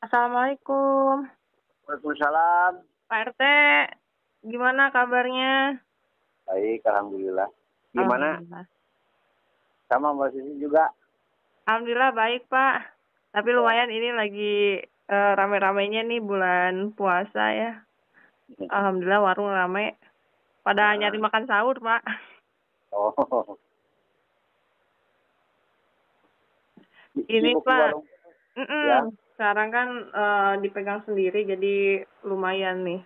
Assalamualaikum. Waalaikumsalam. Pak RT, gimana kabarnya? Baik, alhamdulillah. Gimana? Alhamdulillah. Sama Mbak Sisi juga? Alhamdulillah baik, Pak. Tapi Ya. lumayan ini lagi rame-ramenya nih bulan puasa ya. Alhamdulillah warung rame. Pada nyari Nah, makan sahur, Pak. oh, Ini, sibuk di Pak. warung ya? Sekarang kan dipegang sendiri jadi lumayan nih.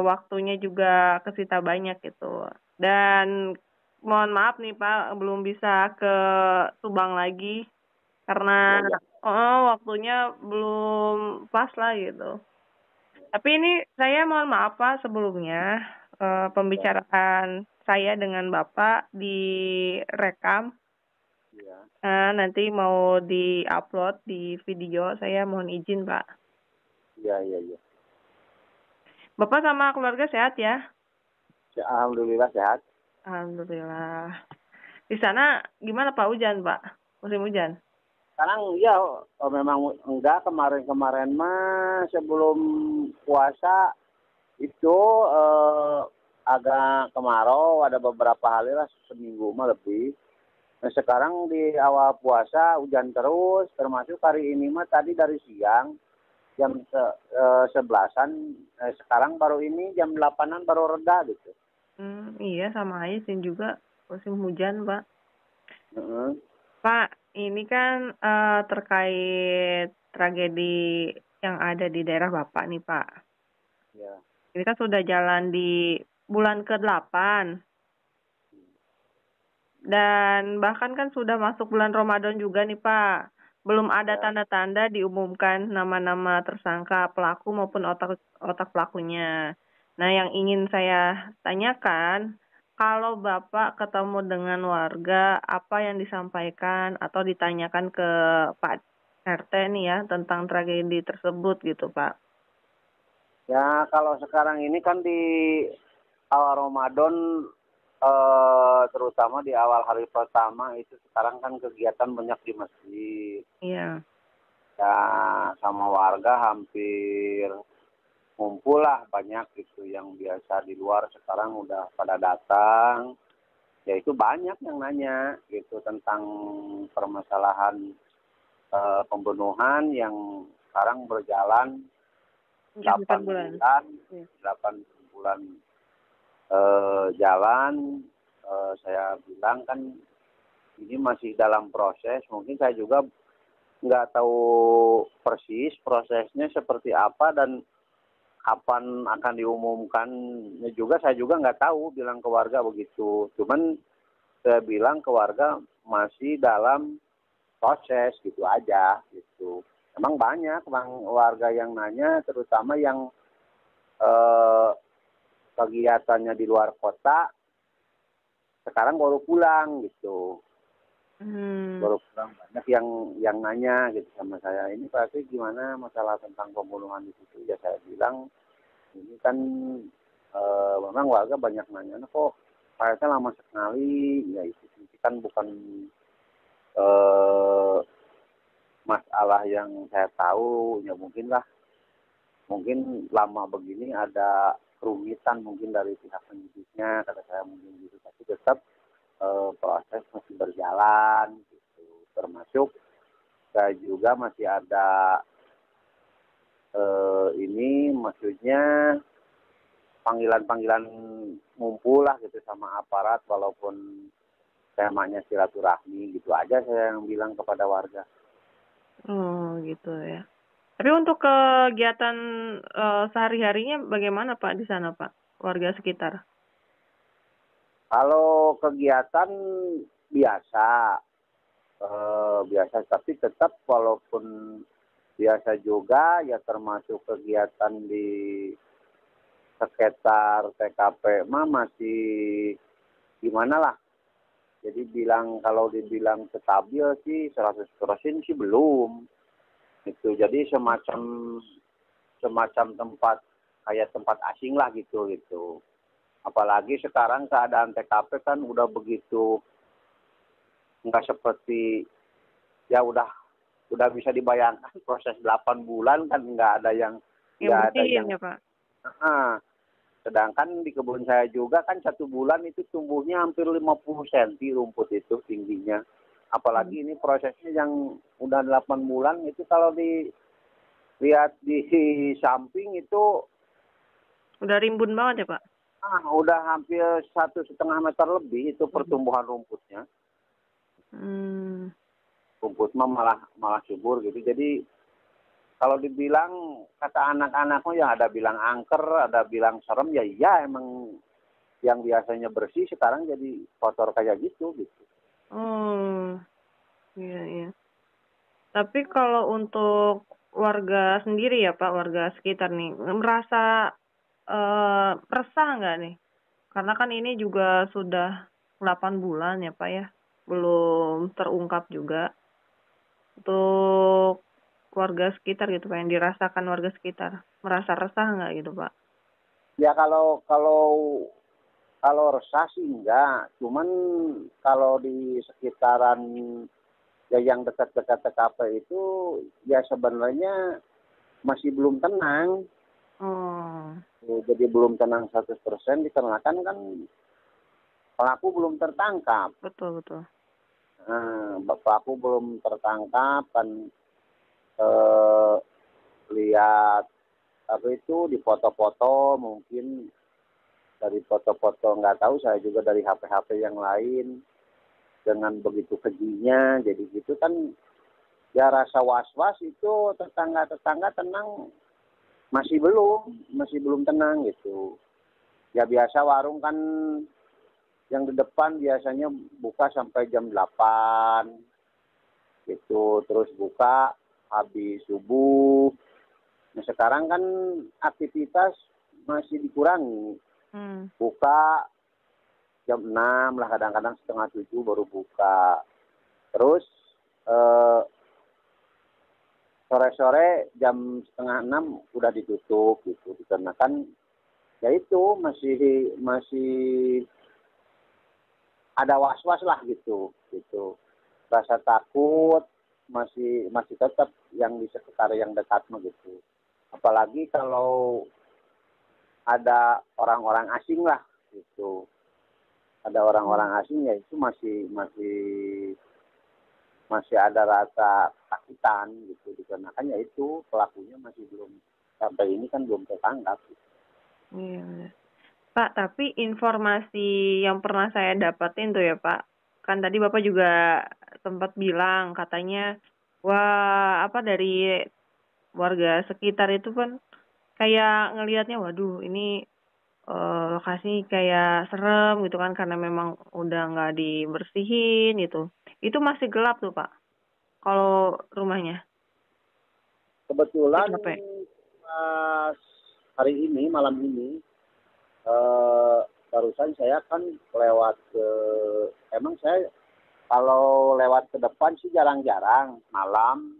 Waktunya juga kesita banyak gitu. Dan mohon maaf nih Pak, belum bisa ke Subang lagi Iya, karena iya. waktunya belum pas lah gitu. Tapi ini saya mohon maaf Pak sebelumnya Ya, pembicaraan saya dengan Bapak direkam. iya. Nanti mau di-upload di video, saya mohon izin Pak. Iya, iya, iya. Bapak sama keluarga sehat ya? Alhamdulillah sehat. Alhamdulillah. Di sana gimana Pak hujan, Pak? Musim hujan? Sekarang ya memang enggak, kemarin-kemarin mah sebelum puasa itu agak kemarau, ada beberapa hari lah, seminggu mah lebih. Nah, sekarang di awal puasa hujan terus, termasuk hari ini mah tadi dari siang jam 11-an, sekarang baru ini jam 8-an baru reda gitu. Iya sama aja sih juga musim hujan, Pak. Heeh. Pak, ini kan terkait tragedi yang ada di daerah Bapak nih, Pak. Ya. Ini kan sudah jalan di bulan ke-8 dan bahkan kan sudah masuk bulan Ramadan juga nih, Pak. Belum ada Ya. tanda-tanda diumumkan nama-nama tersangka pelaku maupun otak pelakunya. Nah, yang ingin saya tanyakan, kalau Bapak ketemu dengan warga, apa yang disampaikan atau ditanyakan ke Pak RT nih ya tentang tragedi tersebut gitu, Pak? Ya, kalau sekarang ini kan di awal Ramadan, terutama di awal hari pertama itu sekarang kan kegiatan banyak di masjid. Iya. Ya, sama warga hampir ngumpul lah banyak gitu, yang biasa di luar sekarang udah pada datang. Ya itu banyak yang nanya gitu tentang permasalahan pembunuhan yang sekarang berjalan Udah 4 8 bulan. bulan, Iya. 8 bulan jalan. Saya bilang kan ini masih dalam proses, mungkin saya juga nggak tahu persis prosesnya seperti apa dan kapan akan diumumkan juga, saya juga nggak tahu, bilang ke warga begitu. Cuman saya bilang ke warga masih dalam proses gitu aja gitu. Emang banyak bang warga yang nanya, terutama yang eh, kegiatannya di luar kota, sekarang baru pulang gitu. Hmm. Baru pulang banyak yang nanya gitu sama saya, ini berarti gimana masalah tentang pembunuhan di situ. Ya saya bilang ini kan memang warga banyak nanya, nah, kok kayaknya lama sekali. Ya itu kan bukan eh, masalah yang saya tahu. Ya mungkin lama begini ada kerumitan mungkin dari pihak penyidiknya, kata saya mungkin gitu. Tapi tetap proses masih berjalan gitu. Termasuk saya juga masih ada ini, maksudnya panggilan-panggilan ngumpul lah gitu sama aparat, walaupun temanya silaturahmi gitu aja saya yang bilang kepada warga. Oh, gitu ya. Tapi untuk kegiatan sehari-harinya bagaimana Pak di sana Pak? Warga sekitar. Kalau kegiatan biasa, biasa, tapi tetap walaupun biasa juga ya, termasuk kegiatan di sekitar TKP mah masih gimana lah. Jadi kalau dibilang stabil sih 100% sih belum. Itu jadi semacam tempat, kayak tempat asing lah gitu. Apalagi sekarang keadaan TKP kan udah begitu, nggak seperti, ya udah udah bisa dibayangkan proses 8 bulan kan nggak ada yang bersihin ya Pak. Ah, sedangkan di kebun saya juga kan 1 bulan itu tumbuhnya hampir 50 cm rumput itu tingginya. Apalagi ini prosesnya yang udah 8 bulan itu kalau dilihat di samping itu Udah rimbun banget ya Pak. udah hampir 1,5 meter lebih itu pertumbuhan rumputnya. Rumput mah malah subur gitu. Jadi kalau dibilang kata anak-anakmu ya ada bilang angker, ada bilang serem, ya iya emang yang biasanya bersih sekarang jadi kotor kayak gitu. Oh, iya iya. Tapi kalau untuk warga sendiri ya Pak, warga sekitar nih, merasa resah nggak nih? Karena kan ini juga sudah 8 bulan ya Pak ya, belum terungkap juga. Untuk warga sekitar gitu Pak, yang dirasakan warga sekitar, merasa resah nggak gitu Pak? Ya kalau resah sih enggak, cuman kalau di sekitaran ya yang dekat-dekat TKP itu ya sebenarnya masih belum tenang. Oh, Jadi belum tenang 100% dikarenakan kan pelaku belum tertangkap. betul betul. Pelaku belum tertangkap kan, eh, lihat apa itu di foto-foto, mungkin dari foto-foto nggak tahu, saya juga dari HP-HP yang lain dengan begitu kejinya, jadi gitu kan ya rasa was-was itu tetangga-tetangga tenang masih belum tenang gitu. Ya biasa warung kan yang di depan biasanya buka sampai jam 8 gitu, terus buka habis subuh. Nah sekarang kan aktivitas masih dikurangi, buka jam 6 lah, kadang-kadang setengah 7 baru buka. Terus sore-sore jam setengah 6 udah ditutup gitu, dikarenakan ya itu masih ada was-was lah gitu. Rasa takut masih tetap yang di sekitar yang dekat mah gitu. Apalagi kalau ada orang-orang asing lah gitu. Ada orang-orang asing ya itu masih ada rasa ketakutan gitu, dikarenakan ya itu pelakunya masih belum, sampai ini kan belum tertangkap. Iya. Pak, tapi informasi yang pernah saya dapatin tuh ya Pak, kan tadi Bapak juga sempat bilang katanya, wah apa dari warga sekitar itu kan kayak ngelihatnya, waduh ini lokasi kayak serem gitu kan karena memang udah nggak dibersihin gitu. Itu masih gelap tuh Pak, kalau rumahnya. Kebetulan Kenapa? pas malam ini, barusan saya kan lewat ke, emang saya kalau lewat ke depan sih jarang-jarang malam.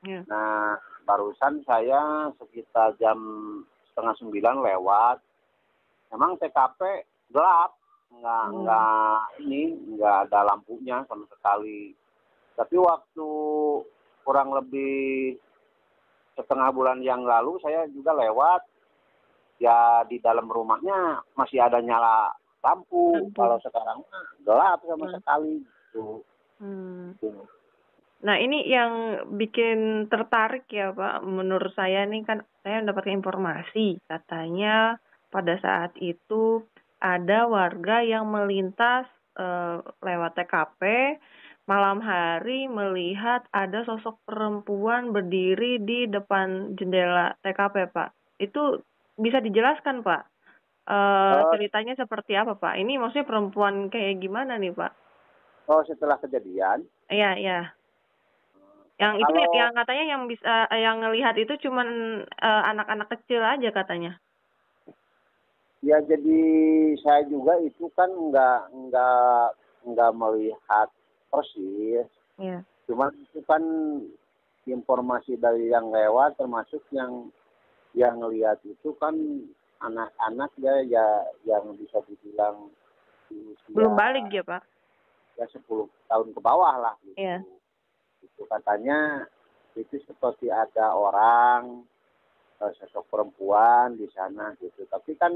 Ya. Nah barusan saya sekitar jam setengah 9 lewat, emang TKP gelap, nggak ada lampunya sama sekali. Tapi waktu kurang lebih setengah bulan yang lalu saya juga lewat, ya di dalam rumahnya masih ada nyala lampu. Kalau sekarang gelap sama sekali gitu. Nah ini yang bikin tertarik ya Pak, menurut saya nih kan saya mendapatkan informasi katanya pada saat itu ada warga yang melintas lewat TKP malam hari melihat ada sosok perempuan berdiri di depan jendela TKP Pak. Itu bisa dijelaskan Pak? Ceritanya seperti apa Pak? Ini maksudnya perempuan kayak gimana nih Pak? Oh setelah kejadian? Iya iya. Yang itu yang katanya yang bisa yang ngelihat itu cuman anak-anak kecil aja katanya. Ya jadi saya juga itu kan nggak melihat persis. Iya. Cuman itu kan informasi dari yang lewat, termasuk yang ngelihat itu kan anak-anak ya yang bisa dibilang usia, belum balik ya Pak? Ya 10 tahun ke bawah lah gitu. Iya. Itu katanya itu seperti ada orang, sosok perempuan di sana gitu. Tapi kan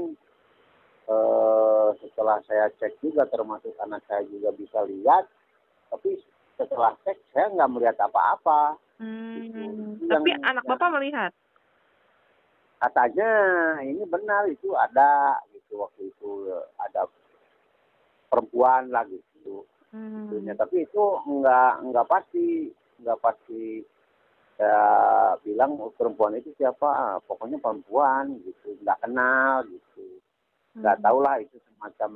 setelah saya cek juga, termasuk anak saya juga bisa lihat, tapi setelah cek saya nggak melihat apa-apa. Gitu. Tapi anak Bapak melihat? Katanya ini benar, itu ada gitu, waktu itu ada perempuan lah gitu. Tapi itu nggak pasti saya bilang perempuan itu siapa. Pokoknya perempuan gitu, nggak kenal gitu, nggak tahu lah, itu semacam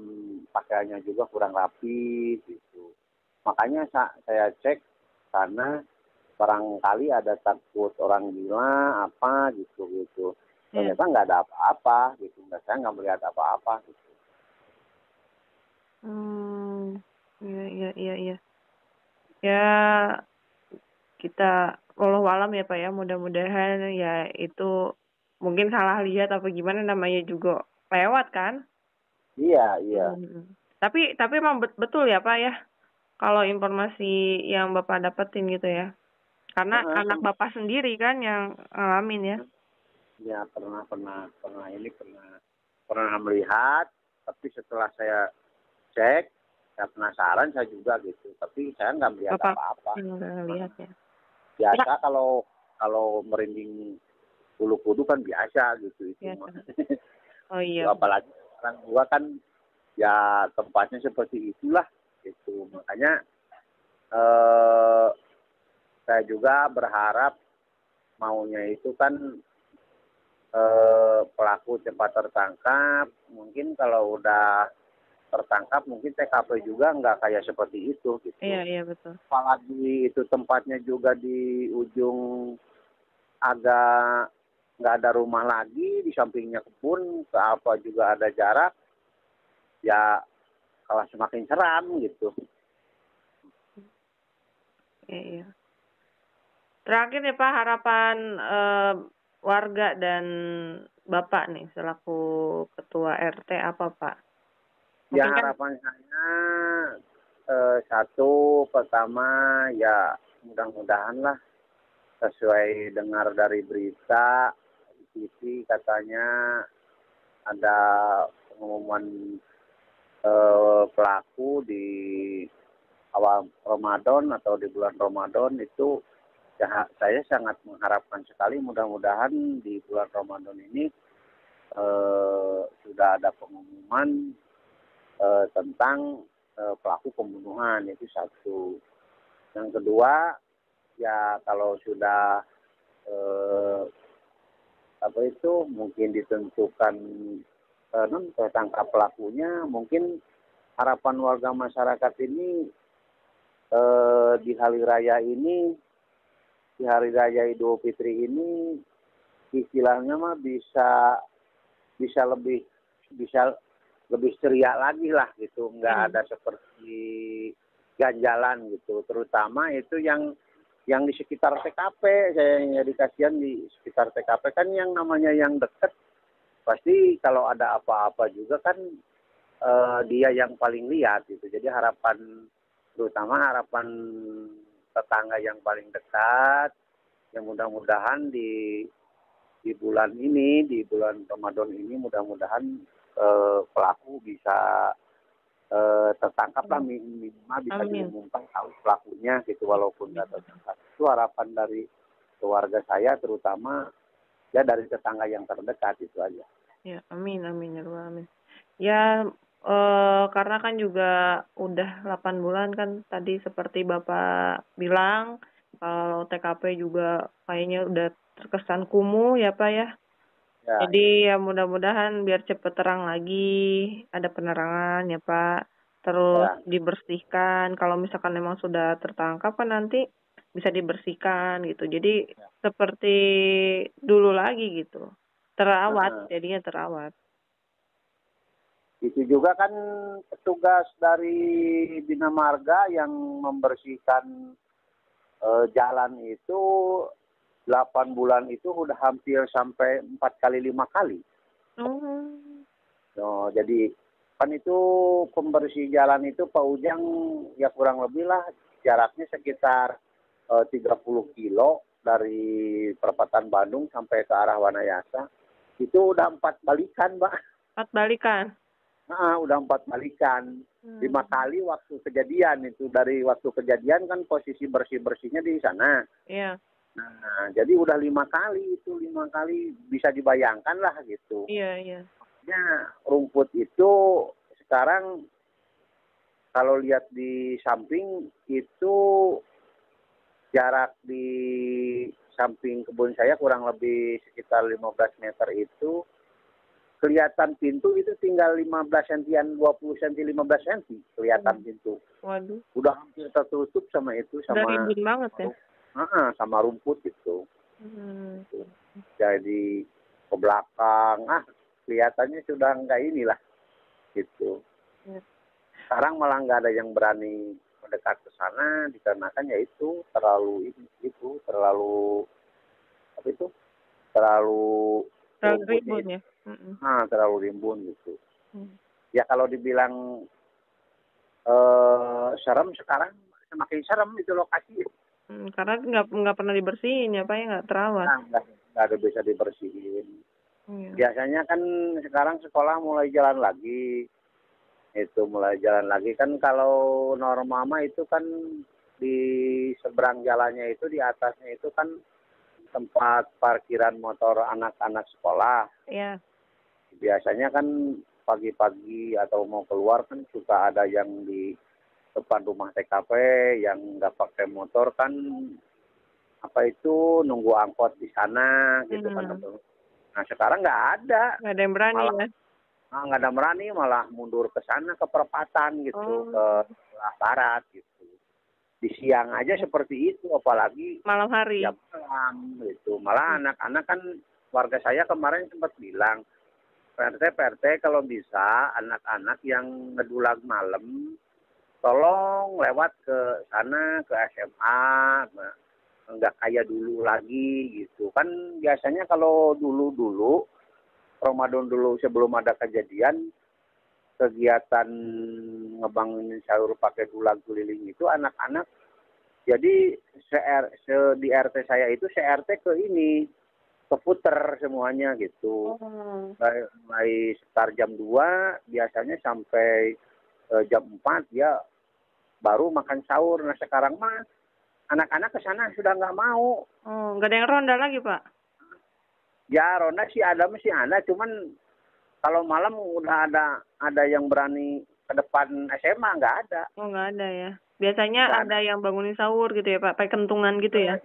pakaiannya juga kurang rapi gitu. Makanya saya cek karena barangkali ada takut orang gila apa gitu. Ternyata nggak ada apa-apa gitu, saya nggak melihat apa-apa gitu. Iya. Ya, kita walau alam ya Pak ya, mudah-mudahan ya itu mungkin salah lihat apa gimana, namanya juga lewat kan. Iya. Tapi emang betul ya Pak ya, kalau informasi yang Bapak dapetin gitu ya, karena anak Bapak sendiri kan yang ngalamin ya. Ya pernah melihat, tapi setelah saya cek, saya penasaran saya juga gitu, tapi saya nggak melihat apa-apa. Nggak lihat ya. Biasa kalau merinding bulu kuduk kan biasa gitu itu. Ya, oh iya. Apalagi orang tua kan ya tempatnya seperti itulah gitu. Makanya saya juga berharap maunya itu kan pelaku cepat tertangkap. Mungkin kalau udah tertangkap mungkin TKP juga nggak kayak seperti itu gitu. Iya betul. Apalagi itu tempatnya juga di ujung, agak nggak ada rumah lagi, di sampingnya kebun, ke apa juga ada jarak, ya kalah semakin seram gitu. Iya. Terakhir nih Pak, harapan warga dan Bapak nih selaku ketua RT apa Pak? Ya harapan saya satu, pertama ya mudah-mudahan lah sesuai dengar dari berita di TV, katanya ada pengumuman pelaku di awal Ramadan atau di bulan Ramadan itu. Ya, saya sangat mengharapkan sekali, mudah-mudahan di bulan Ramadan ini sudah ada pengumuman tentang pelaku pembunuhan, itu satu. Yang kedua, ya kalau sudah mungkin ditentukan tertangkap pelakunya, mungkin harapan warga masyarakat ini di hari raya Idul Fitri ini istilahnya mah bisa lebih ceria lagi lah gitu, nggak ada seperti ganjalan gitu, terutama itu yang di sekitar TKP. Saya jadi kasihan di sekitar TKP kan, yang namanya yang dekat pasti kalau ada apa-apa juga kan dia yang paling lihat gitu. Jadi terutama harapan tetangga yang paling dekat, yang mudah-mudahan di bulan Ramadan ini mudah-mudahan pelaku bisa tertangkap lah, minimal bisa diumumkan tahu pelakunya gitu, walaupun nggak tertangkap. Itu harapan dari keluarga saya, terutama ya dari tetangga yang terdekat, itu aja. Ya, amin ya Rabbal alamin. Ya, karena kan juga udah 8 bulan kan, tadi seperti Bapak bilang, kalau TKP juga kayaknya udah terkesan kumuh ya Pak ya. Ya. Jadi ya mudah-mudahan biar cepet terang lagi, ada penerangan ya Pak. Terus dibersihkan, kalau misalkan memang sudah tertangkap kan nanti bisa dibersihkan gitu. Jadi seperti dulu lagi gitu. Jadinya terawat. Itu juga kan petugas dari Bina Marga yang membersihkan jalan itu 8 bulan itu udah hampir sampai 4 kali 5 kali. Jadi kan itu pembersih jalan itu Pak Ujang ya kurang lebih lah jaraknya sekitar 30 kilo dari perempatan Bandung sampai ke arah Wanayasa itu udah 4 balikan, Mbak. 4 balikan. Nah, udah 4 balikan. 5 kali waktu kejadian itu. Dari waktu kejadian kan posisi bersih-bersihnya di sana. Iya. Nah, jadi udah 5 kali itu. 5 kali bisa dibayangkan lah gitu. Iya. Ya, rumput itu sekarang kalau lihat di samping itu jarak di samping kebun saya kurang lebih sekitar 15 meter itu kelihatan pintu itu tinggal 15 sentian, 20 senti, 15 senti kelihatan pintu. Waduh. Udah hampir tertutup sama itu, sama Udah rimbun banget ya. sama rumput gitu. Hmm. Jadi ke belakang, kelihatannya sudah enggak inilah gitu. Ya. Sekarang malah nggak ada yang berani mendekat ke sana dikarenakan ya itu terlalu terlalu apa itu terlalu rimbun ya. Terlalu rimbun gitu. Ya kalau dibilang serem sekarang semakin serem itu lokasi. Karena nggak pernah dibersihin ya Pak ya, nggak terawat. Nggak ada bisa dibersihin. Iya. Biasanya kan sekarang sekolah mulai jalan lagi. Itu mulai jalan lagi kan kalau normal mah itu kan di seberang jalannya itu di atasnya itu kan tempat parkiran motor anak-anak sekolah. Iya. Biasanya kan pagi-pagi atau mau keluar kan suka ada yang di depan rumah TKP yang nggak pakai motor kan apa itu nunggu angkot di sana gitu kan. Nah sekarang nggak ada. Nggak ada yang berani ya. Nggak ada berani malah mundur ke sana ke perempatan gitu ke sebelah barat gitu. Di siang aja seperti itu apalagi malam hari. Ya malam gitu. Malah anak-anak kan warga saya kemarin sempat bilang PRT kalau bisa anak-anak yang ngedulag malam tolong lewat ke sana ke SMA nggak kayak dulu lagi gitu kan biasanya kalau dulu Ramadan dulu sebelum ada kejadian kegiatan ngebangunin sahur pakai dulang keliling itu anak-anak jadi di RT saya itu RT ke ini keputer semuanya gitu mulai sekitar jam 2 biasanya sampai jam 4 ya baru makan sahur. Nah sekarang mah anak-anak ke sana sudah nggak mau. Nggak ada yang ronda lagi Pak? Ya ronda sih ada masih ada, cuman kalau malam udah ada yang berani ke depan SMA nggak ada. Nggak ada ya. Biasanya ada yang bangunin sahur gitu ya Pak, pakai kentungan gitu ya.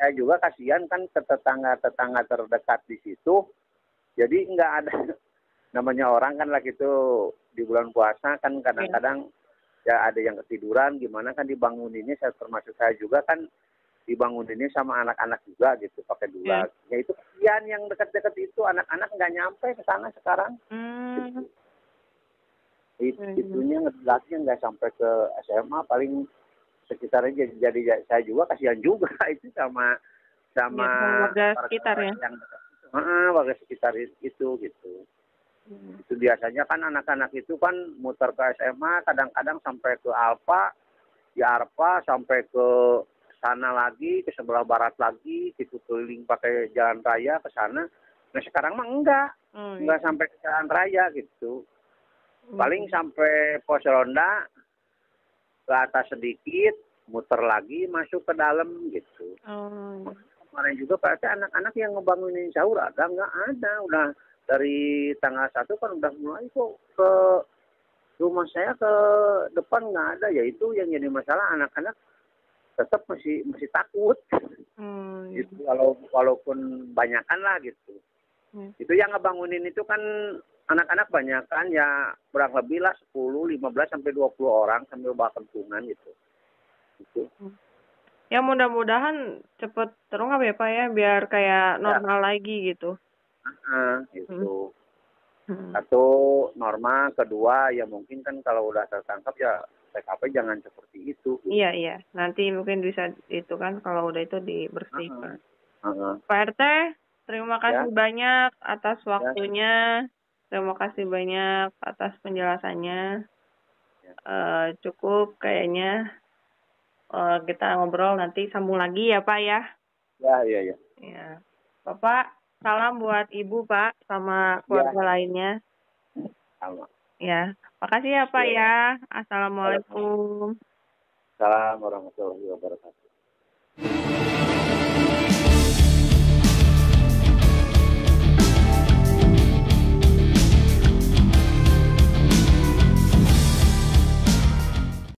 Saya juga kasihan kan ke tetangga terdekat di situ. Jadi nggak ada namanya orang kan lagi itu di bulan puasa kan kadang-kadang ya ada yang ketiduran gimana kan dibanguninnya termasuk saya juga kan dibanguninnya sama anak-anak juga gitu pakai dulang. Ya itu kasihan yang dekat-dekat itu anak-anak nggak nyampe ke sana sekarang. Itunya ngedulaknya nggak sampai ke SMA paling sekitarnya jadi saya juga kasihan juga itu sama warga sekitar ya. Yang warga sekitar itu gitu. Itu biasanya kan anak-anak itu kan muter ke SMA kadang-kadang sampai ke Alfa, di Arpa sampai ke sana lagi ke sebelah barat lagi gitu keliling pakai jalan raya ke sana. Nah sekarang mah enggak sampai ke jalan raya gitu. Paling sampai pos ronda ke atas sedikit muter lagi masuk ke dalam gitu. Kemarin juga pasti anak-anak yang ngebangunin sahur ada nggak ada udah dari tanggal 1 kan udah mulai kok ke rumah saya ke depan nggak ada ya itu yang jadi masalah anak-anak tetap masih takut gitu walaupun banyakan lah gitu itu yang ngebangunin itu kan anak-anak banyakan ya kurang lebih lah 10, 15 sampai 20 orang sambil bawa kentungan gitu. Ya mudah-mudahan cepet terungkap ya Pak ya biar kayak normal lagi gitu. Gitu. Satu normal, kedua ya mungkin kan kalau udah tertangkap ya TKP jangan seperti itu. Iya. Nanti mungkin bisa itu kan kalau udah itu dibersihkan. Pak RT, terima kasih banyak atas waktunya. Terima kasih banyak atas penjelasannya. Cukup kayaknya kita ngobrol nanti sambung lagi ya Pak ya. Ya, iya, iya. Ya. Bapak, salam buat Ibu, Pak, sama Ya, keluarga lainnya. sama. Ya. Makasih ya, Pak Ya, ya. sama-sama. Assalamualaikum. Salam warahmatullahi wabarakatuh.